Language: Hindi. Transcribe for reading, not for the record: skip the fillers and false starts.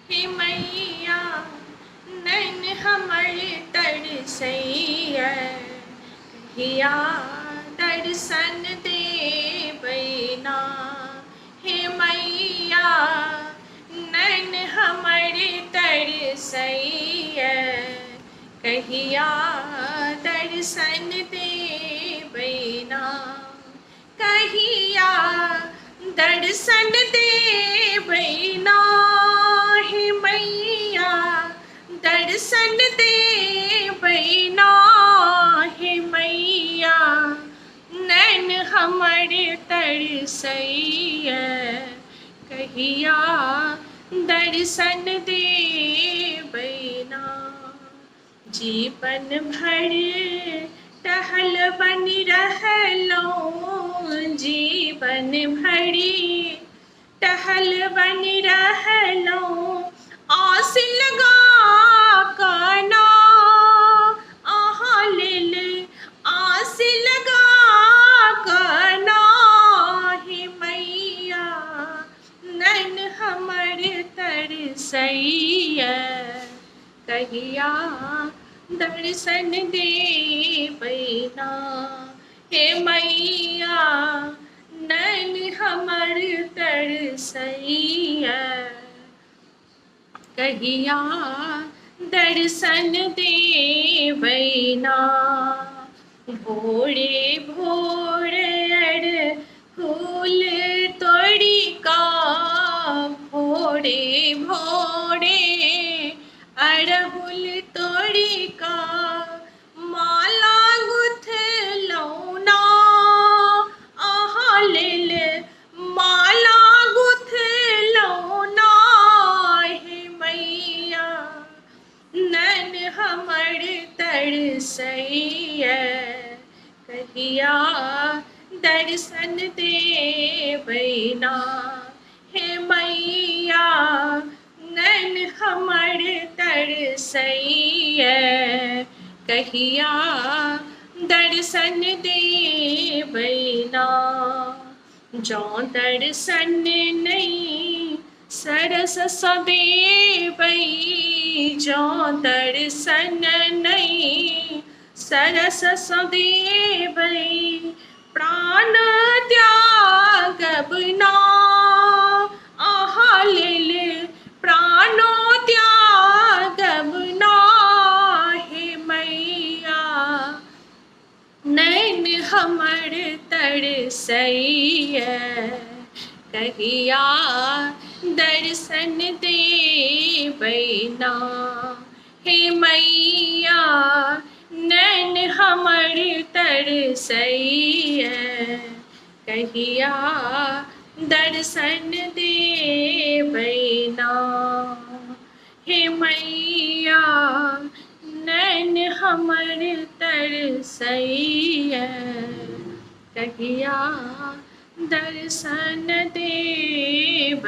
हे मैया नैन हमर तरसैया, कहिया दर्शन देबैना। हे मैया नैन हमर तरसैया, कहिया दर्शन देबैना। कहिया दर्शन देबैना। हे मैया दर्शन देबैना। हे मैया नैन हमर तरसैया, कहिया दर्शन देबैना। जीवन भर टहल बनि रहलहुँ, जीवन भरि टहल बनि रहलहुँ। आस लगा कऽ ना अहाँ लेल, आस लगा कऽ ना। हे मैया नैन हमर तरसैया, कहिया दर्शन देबैना। हे मैया नैन हमर तरसैया, कहिया दर्शन देबैना। भोरे भोरे अड़हुल तोड़ि कऽ, भोरे भोरे अड़हुल तोड़ि कऽ माला गुथलहुँ ना अहाँ लेल, माला गुथलहुँ ना। हे मैया नैन हमर तरसैया, कहिया दर्शन देबैना। हे मैया नैन हमर तरसैया, कहिया दर्शन देबैना। जँ दर्शन नहीं सरस सँ देबै, जँ दर्शन नहीं सरस सँ देबै, प्राण त्यागब ना अहाँ लेल, प्राणो त्यागब ना। हे मैया नैन हमर तरसैया, कहिया दर्शन देबैना। हे मैया नैन हमर तरसैया, कहिया दर्शन देबैना। हे मैया नैन हमर तरसैया, कहिया दर्शन देबैना।